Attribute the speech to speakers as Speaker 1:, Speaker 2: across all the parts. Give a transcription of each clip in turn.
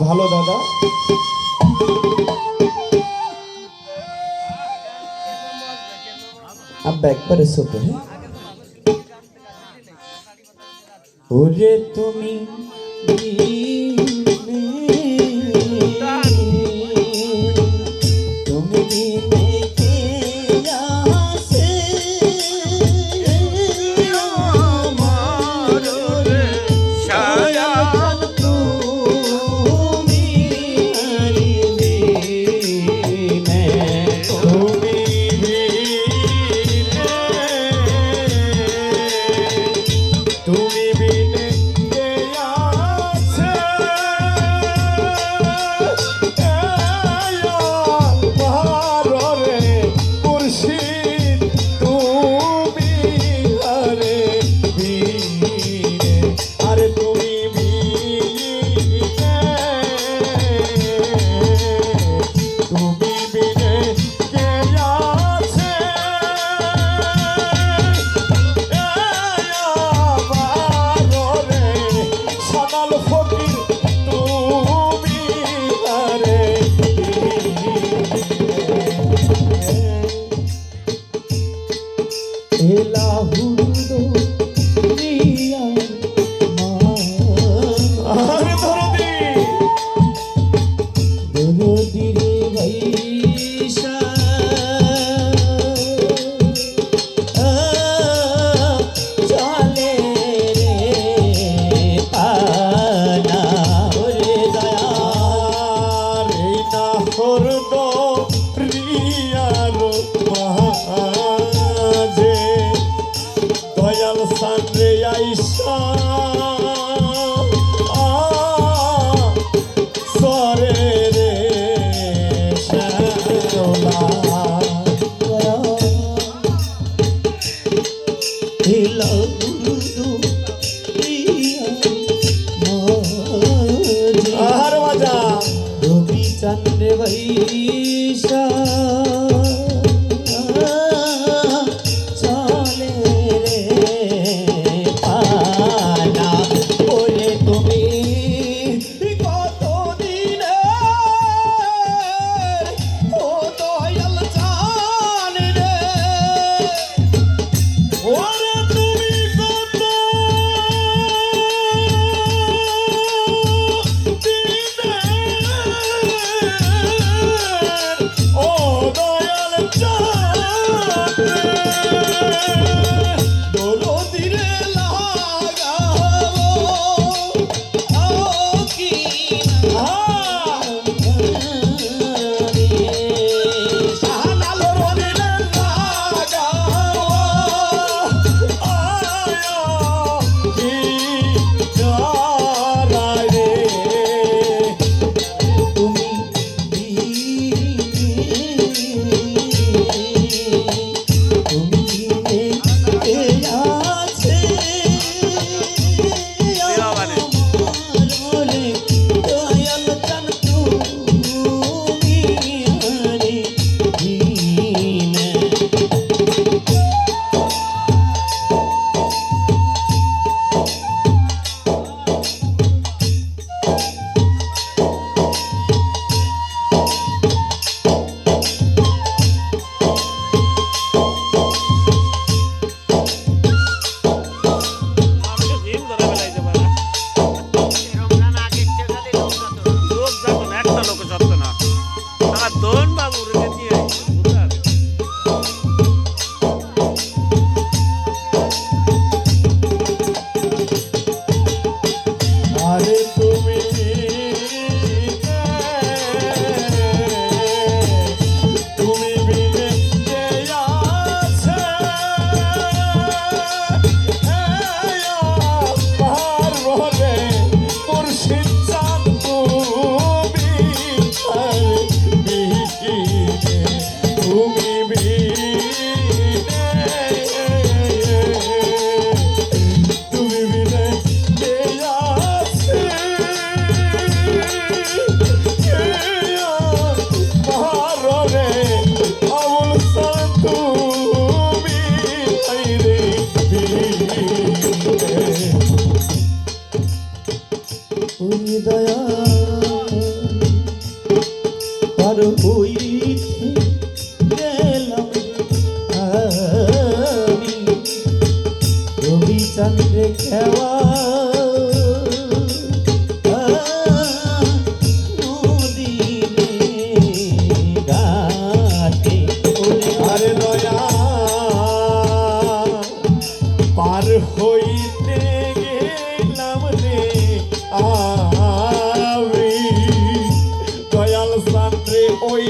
Speaker 1: ভালো দাদা। আব্বা একবারে ছোট। ওরে তুমি তুমি কে আসে আমার রে ছায়া তুমি তুমি বিনে কে আছে ওরে দয়া পার হইতে গেলাম আমি রবি চন্দ্রে খেওয়া
Speaker 2: আরে দয়া পার হইতে গেলাম রে আমি দয়াল সান্দ্রে ওই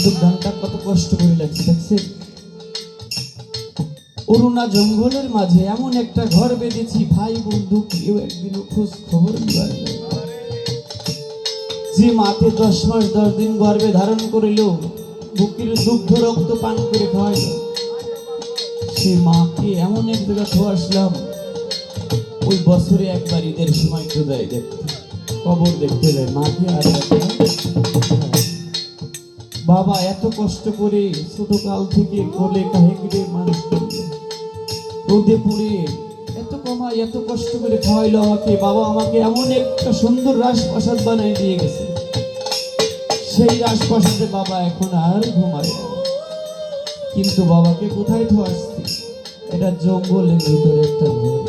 Speaker 1: কিন্তু গানটা কত কষ্ট করে লাগছে দেখছেন। অরুণা জঙ্গলের মাঝে এমন একটা ঘর বেঁধেছি, ভাই বন্ধু কেউ একদিনও খোঁজ খবর নিবার নাই। যে মাকে 10 মাস 10 দিন গর্ভে ধারণ করিল, বুকের দুগ্ধ রক্ত পান করে খাওয়াইল, সে মাকে এমন এক জায়গা আসলাম, ওই বছরে একবার ঈদের সময় তো যায় দেখতে, কবর দেখতে যায় মাকে। আর বাবা এত কষ্ট করে ছোট কাল থেকে কোলে কাহিয়ে মানুষ করলো, রোদে পুড়ে এত কমাই এত কষ্ট করে খাওয়াইলো আমাকে। বাবা আমাকে এমন একটা সুন্দর রাজপ্রাসাদ বানিয়ে দিয়ে গেছে, সেই রাজপ্রাসাদে বাবা এখন আর ঘুমায় না। কিন্তু বাবাকে কোথায় তো আসছি, এটা জঙ্গলের ভিতরে একটা ঘর,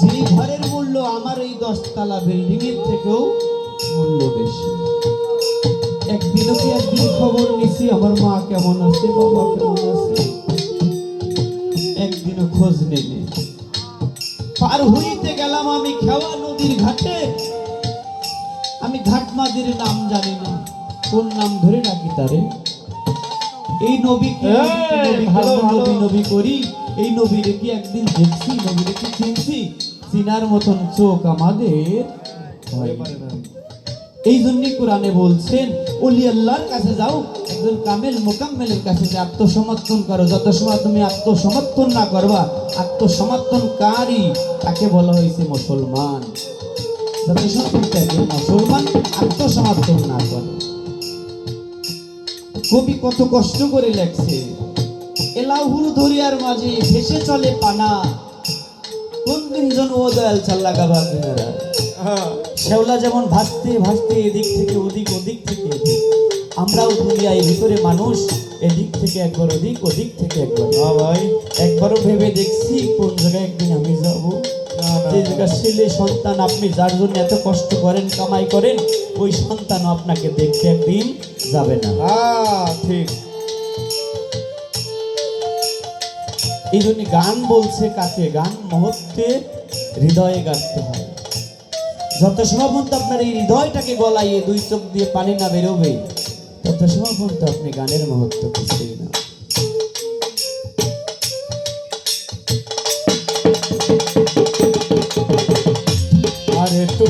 Speaker 1: যে ঘরের মূল্য আমার এই 10 তলা বিল্ডিং এর থেকেও মূল্য বেশি। একদিনও কি একদিন খবর নিছি আমার মা কেমন আছে, বাবা কেমন আছে, একদিনও খোঁজ নেই। পার হইতে গেলাম আমি খেওয়া নদীর ঘাটে, আমি ঘাট মাঝির নাম জানি না, কোন নাম ধরে ডাকি তারে। এই নবীকে ভালো নবী নবী করি, এই নবীরে কি একদিন দেখছি, নবীরে কি চিনছি, চিনার মতন চোখ আমাদের হয় না। এই জন্যই কোরআনে বলছেন ওলি আল্লাহর কাছে যাও, একজন কামেল মোকাম্মেলের কাছে যে আত্মসমর্পণ করো। যত সময় তুমি আত্মসমর্পণ না করবা, আত্মসমর্পণকারী তাকে বলা হয়েছে মুসলমান। যত সময় একজন মুসলমান আত্মসমর্পণ না করে। কবি কত কষ্ট করে লেখছে, এলাহুর দরিয়ার মাঝে ভেসে চলে পানা, কোন দিন জন ও দয়াল চাল্লা গাবা কিনারা। শেওলা যেমন ভাসতে ভাসতে এদিক থেকে ওদিক, ওদিক থেকে এদিক, আমরাও দুনিয়ায় ভিতরে মানুষ, এদিক থেকে একবার ওদিক, ওদিক থেকে একবার। ভাই একবারও ভেবে দেখছি কোন জায়গায় একদিন আমি যাব, যে জায়গা ছেলে সন্তান আপনি যার জন্য এত কষ্ট করেন কামাই করেন, ওই সন্তানও আপনাকে দেখতে একদিন যাবে না। ঠিক এই জন্য গান বলছে কাকে, গান মুহূর্তে হৃদয়ে গাইতে হয়। যত সময় পর্যন্ত আপনার এই হৃদয়টাকে গলাইয়ে 2 চোখ দিয়ে পানি না বেরোবে, তত সময় পর্যন্ত আপনি গানের মহত্ব বুঝতেই না।
Speaker 2: আরে তো